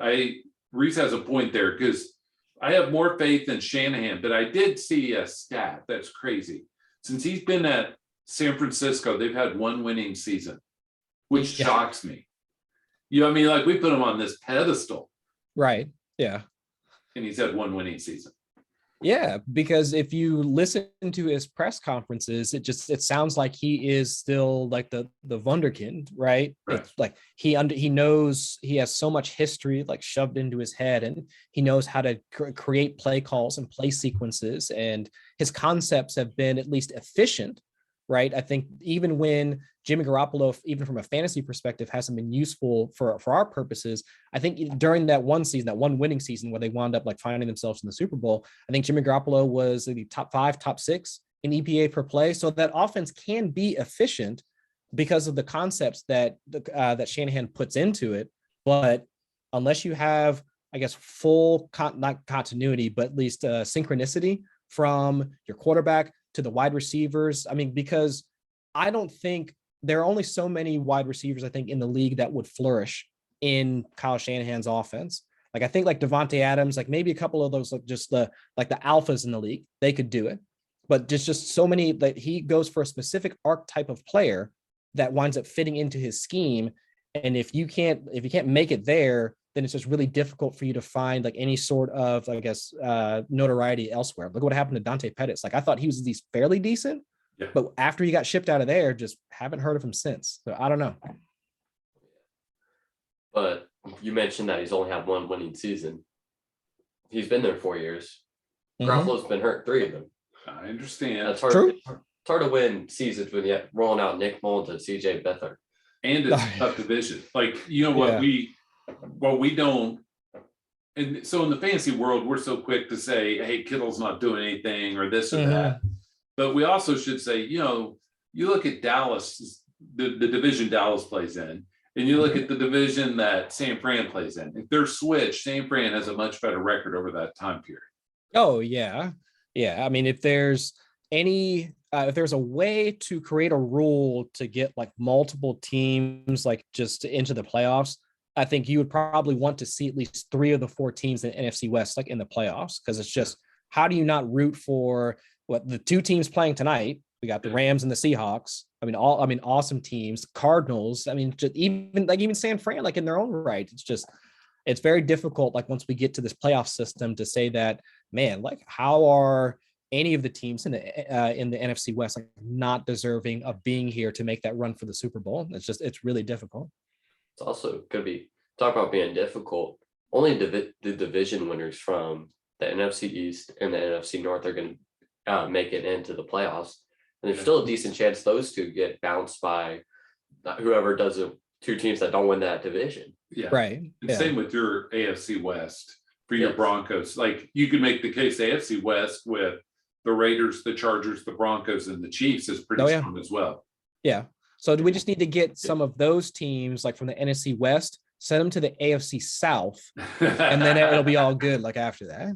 Rhys has a point there because I have more faith in Shanahan, but I did see a stat that's crazy. Since he's been at San Francisco, they've had one winning season, which shocks me. You know what I mean? Like, we put him on this pedestal. Right. Yeah. And he's had one winning season. Yeah, because if you listen to his press conferences, it sounds like he is still like the wunderkind, right? It's like he knows, he has so much history like shoved into his head, and he knows how to create play calls and play sequences, and his concepts have been at least efficient, right? I think even when Jimmy Garoppolo, even from a fantasy perspective, hasn't been useful for our purposes, I think during that one season, that one winning season where they wound up like finding themselves in the Super Bowl, I think Jimmy Garoppolo was the top 5, top 6 in EPA per play. So that offense can be efficient because of the concepts that that Shanahan puts into it. But unless you have, I guess, full not continuity, but at least synchronicity from your quarterback to the wide receivers. I mean, because I don't think there are only so many wide receivers, I think, in the league that would flourish in Kyle Shanahan's offense. Like, I think like Devontae Adams, like maybe a couple of those, like just the alphas in the league, they could do it. But just so many that he goes for a specific archetype of player that winds up fitting into his scheme. And if you can't make it there, then it's just really difficult for you to find like any sort of, I guess, notoriety elsewhere. Look what happened to Dante Pettis. Like, I thought he was at least fairly decent. Yeah. But after he got shipped out of there, just haven't heard of him since. So I don't know. But you mentioned that he's only had one winning season. He's been there 4 years. Garoppolo's been hurt 3 of them. I understand. That's hard. True. It's hard to win seasons when you're rolling out Nick Mullins and CJ Beathard. And it's a tough division. Like, you know what, we don't. And so in the fantasy world, we're so quick to say, hey, Kittle's not doing anything or this or that. But we also should say, you know, you look at Dallas, the division Dallas plays in, and you look at the division that San Fran plays in. If they're switched, San Fran has a much better record over that time period. Oh, yeah. Yeah. I mean, if there's a way to create a rule to get like multiple teams like just into the playoffs, I think you would probably want to see at least 3 of the 4 teams in the NFC West like in the playoffs, because it's just, how do you not root for what the 2 teams playing tonight? We got the Rams and the Seahawks. I mean, awesome teams. Cardinals. I mean, just even San Fran, like in their own right. It's very difficult. Like, once we get to this playoff system, to say that, man, like, how are any of the teams in the NFC West like not deserving of being here to make that run for the Super Bowl? It's really difficult. It's also could be, talk about being difficult. Only the division winners from the NFC East and the NFC North are going to make it into the playoffs, and there's still a decent chance those 2 get bounced by whoever does the 2 teams that don't win that division. Yeah, right. And same with your AFC West for your Broncos. Like, you can make the case AFC West with the Raiders, the Chargers, the Broncos, and the Chiefs is pretty strong as well. Yeah. So do we just need to get some of those teams like from the NFC West, send them to the AFC South, and then it'll be all good like after that?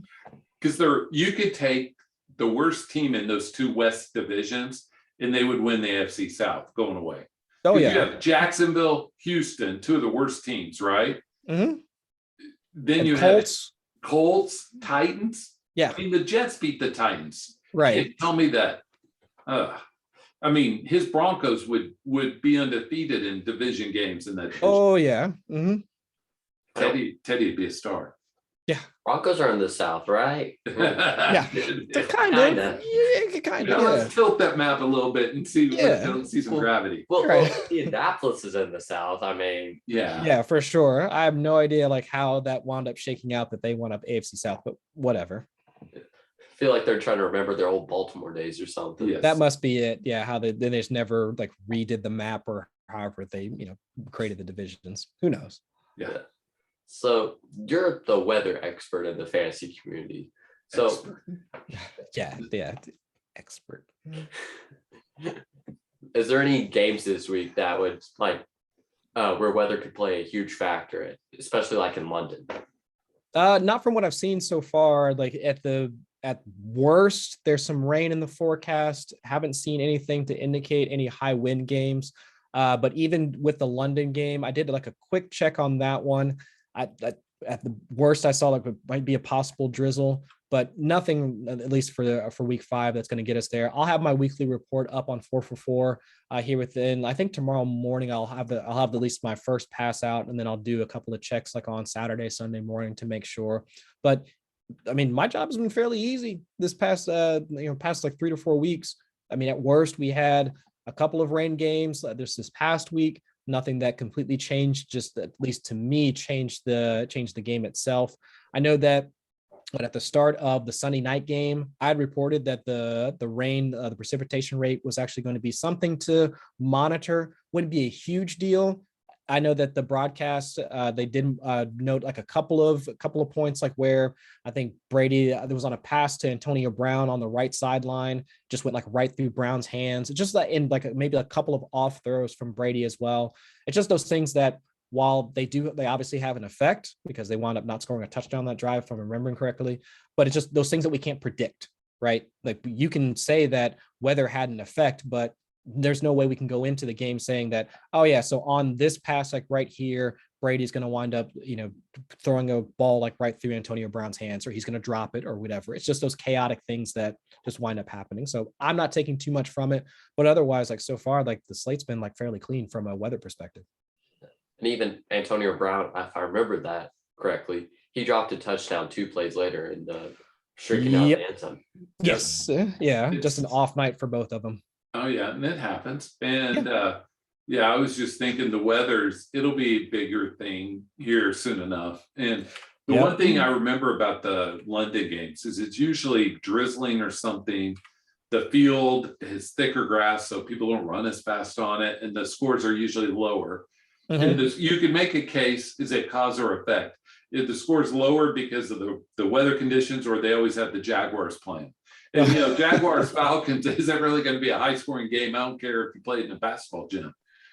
Because you could take the worst team in those 2 West divisions, and they would win the AFC South going away. Oh, yeah. You have Jacksonville, Houston, 2 of the worst teams, right? Mm-hmm. Then and you Colts, Titans. Yeah. I mean, the Jets beat the Titans. Right. Tell me that. I mean, his Broncos would be undefeated in division games in that division. Oh, yeah. Mm-hmm. Teddy'd be a star. Yeah. Broncos are in the South, right? Yeah. Kind of. Yeah, kind of. Let's tilt that map a little bit and see some gravity. Well, Indianapolis is in the South. I mean, yeah, for sure. I have no idea like how that wound up shaking out, that they wound up AFC South, but whatever. I feel like they're trying to remember their old Baltimore days or something. Yes. That must be it. Yeah, how they just never like redid the map, or however they created the divisions. Who knows? Yeah. So you're the weather expert in the fantasy community. So expert. Is there any games this week that would like where weather could play a huge factor, especially like in London? Not from what I've seen so far. Like at worst, there's some rain in the forecast. Haven't seen anything to indicate any high wind games. But even with the London game, I did like a quick check on that one. At the worst, I saw like it might be a possible drizzle, but nothing at least for week 5 that's going to get us there. I'll have my weekly report up on 4for4 here within. I think tomorrow morning I'll have at least my first pass out, and then I'll do a couple of checks like on Saturday, Sunday morning to make sure. But I mean, my job has been fairly easy this past past like 3 to 4 weeks. I mean, at worst we had a couple of rain games this past week. Nothing that completely changed, just at least to me, changed the game itself. I know that but at the start of the Sunday night game, I had reported that the rain, the precipitation rate was actually going to be something to monitor. Wouldn't be a huge deal. I know that the broadcast they did note like a couple of points, like where I think Brady there was on a pass to Antonio Brown on the right sideline, just went like right through Brown's hands. Just like in like maybe a couple of off throws from Brady as well. It's just those things that while they obviously have an effect because they wound up not scoring a touchdown that drive, if I'm remembering correctly. But it's just those things that we can't predict, right? Like you can say that weather had an effect, but there's no way we can go into the game saying that, oh yeah, so on this pass, like right here, Brady's going to wind up, throwing a ball like right through Antonio Brown's hands, or he's going to drop it or whatever. It's just those chaotic things that just wind up happening. So I'm not taking too much from it, but otherwise, like so far, like the slate's been like fairly clean from a weather perspective. And even Antonio Brown, if I remember that correctly, he dropped a touchdown 2 plays later in the shrinking out the end zone. Yes. Yeah. Just an off night for both of them. Oh yeah, and it happens. And I was just thinking it'll be a bigger thing here soon enough. And the one thing I remember about the London games is it's usually drizzling or something. The field is thicker grass, so people don't run as fast on it, and the scores are usually lower. Mm-hmm. And you can make a case, is it cause or effect? If the score's lower because of the weather conditions, or they always have the Jaguars playing. And Jaguars Falcons, is that really going to be a high scoring game? I don't care if you play it in a basketball gym.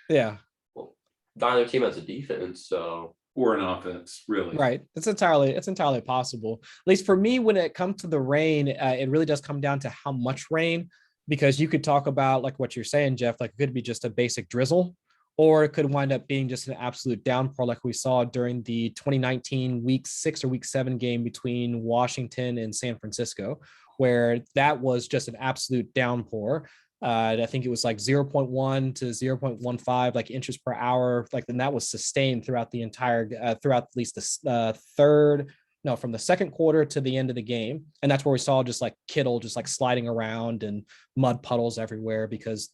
Yeah. Well, neither team has a defense, so or an offense, really. Right. It's entirely possible. At least for me, when it comes to the rain, it really does come down to how much rain, because you could talk about like what you're saying, Jeff, like it could be just a basic drizzle, or it could wind up being just an absolute downpour like we saw during the 2019 week 6 or week 7 game between Washington and San Francisco, where that was just an absolute downpour. I think it was like 0.1 to 0.15 like inches per hour. Like, then that was sustained throughout the entire, throughout at least the from the second quarter to the end of the game. And that's where we saw just like Kittle just like sliding around and mud puddles everywhere, because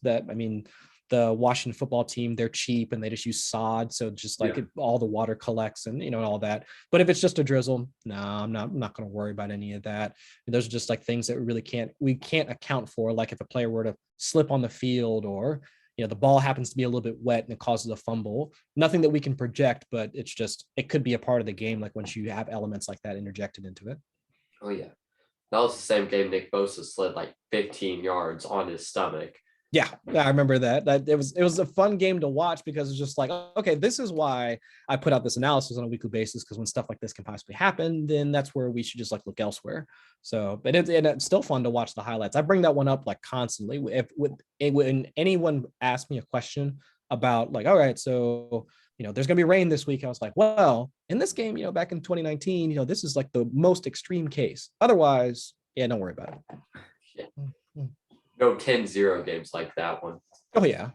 the Washington football team, they're cheap and they just use sod. So just like all the water collects and, and all that. But if it's just a drizzle, no, I'm not going to worry about any of that. And those are just like things that we can't account for. Like if a player were to slip on the field, or, the ball happens to be a little bit wet and it causes a fumble, nothing that we can project, but it could be a part of the game. Like once you have elements like that interjected into it. Oh yeah. That was the same game Nick Bosa slid like 15 yards on his stomach. Yeah, I remember that. It was a fun game to watch, because it's just like, okay, this is why I put out this analysis on a weekly basis, because when stuff like this can possibly happen, then that's where we should just like look elsewhere. So, but it's still fun to watch the highlights. I bring that one up like constantly. When anyone asks me a question about like, all right, so there's gonna be rain this week, I was like, well, in this game, back in 2019, this is like the most extreme case. Otherwise, don't worry about it. Yeah. No 10-0 games like that one. Oh yeah.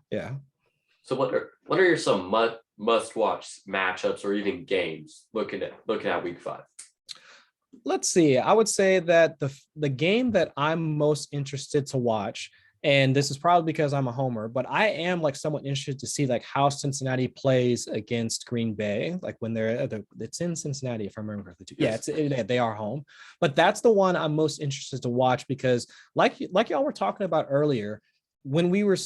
So what are some must-watch matchups or even games looking at week 5? Let's see. I would say that the game that I'm most interested to watch, and this is probably because I'm a homer, but I am like somewhat interested to see like how Cincinnati plays against Green Bay, like when it's in Cincinnati, if I remember correctly. Yes. Yeah, they are home, but that's the one I'm most interested to watch, because like y'all were talking about earlier, when we were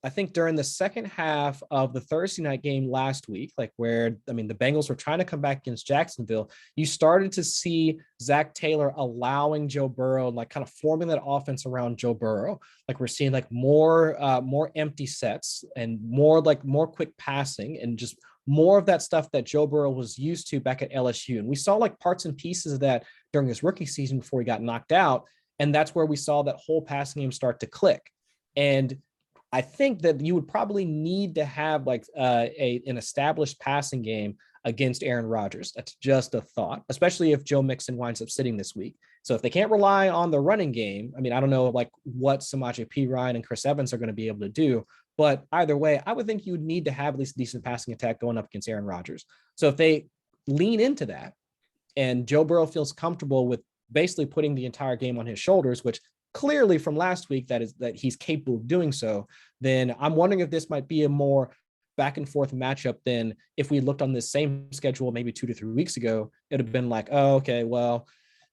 I think during the second half of the Thursday night game last week, like where, the Bengals were trying to come back against Jacksonville, you started to see Zach Taylor allowing Joe Burrow, like kind of forming that offense around Joe Burrow. Like we're seeing like more empty sets and more quick passing and just more of that stuff that Joe Burrow was used to back at LSU. And we saw like parts and pieces of that during his rookie season before he got knocked out. And that's where we saw that whole passing game start to click. And I think that you would probably need to have like an established passing game against Aaron Rodgers. That's just a thought, especially if Joe Mixon winds up sitting this week. So if they can't rely on the running game, I mean, I don't know like what Samaje Perine and Chris Evans are going to be able to do, but either way, I would think you would need to have at least a decent passing attack going up against Aaron Rodgers. So if they lean into that and Joe Burrow feels comfortable with basically putting the entire game on his shoulders, which clearly from last week that he's capable of doing so, then I'm wondering if this might be a more back and forth matchup than if we looked on this same schedule maybe 2 to 3 weeks ago. It'd have been like, oh, okay, well,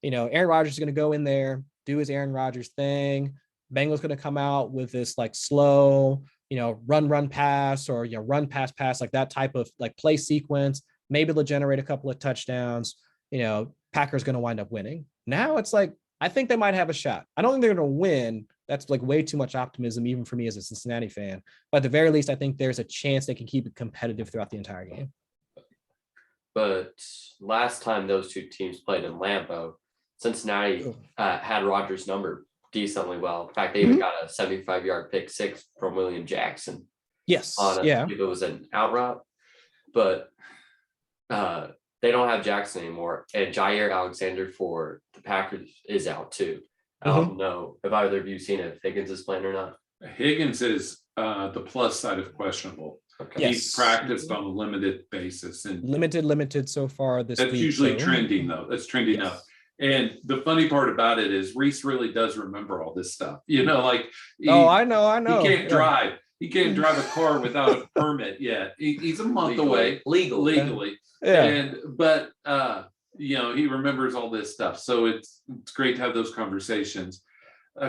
Aaron Rodgers is going to go in there, do his Aaron Rodgers thing. Bengals going to come out with this like slow, run, pass, or, run, pass, like that type of like play sequence. Maybe they'll generate a couple of touchdowns. Packers going to wind up winning. Now it's like, I think they might have a shot. I don't think they're going to win. That's like way too much optimism, even for me as a Cincinnati fan. But at the very least, I think there's a chance they can keep it competitive throughout the entire game. But last time those two teams played in Lambeau, Cincinnati had Rodgers' number decently well. In fact, they even got a 75-yard pick six from William Jackson. Yes. If it was an out route. But they don't have Jackson anymore. And Jair Alexander for the Packers is out too. I don't know if either of you seen if Higgins is playing or not. Higgins is the plus side of questionable. Okay. He's practiced on a limited basis. And limited so far this week. That's usually trending though. That's trending up. And the funny part about it is Rhys really does remember all this stuff. I know. He can't drive. He can't drive a car without a permit yet. He's a month away legally. Yeah. But he remembers all this stuff. So it's great to have those conversations.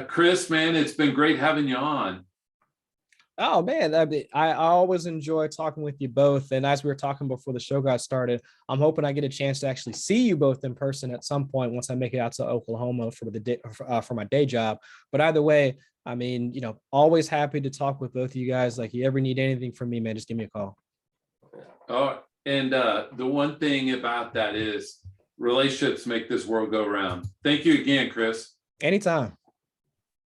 Chris, man, it's been great having you on. Oh man, I always enjoy talking with you both. And as we were talking before the show got started, I'm hoping I get a chance to actually see you both in person at some point once I make it out to Oklahoma for my day job. But either way, I mean, always happy to talk with both of you guys. Like, you ever need anything from me, man, just give me a call. Oh, and the one thing about that is relationships make this world go round. Thank you again, Chris. Anytime.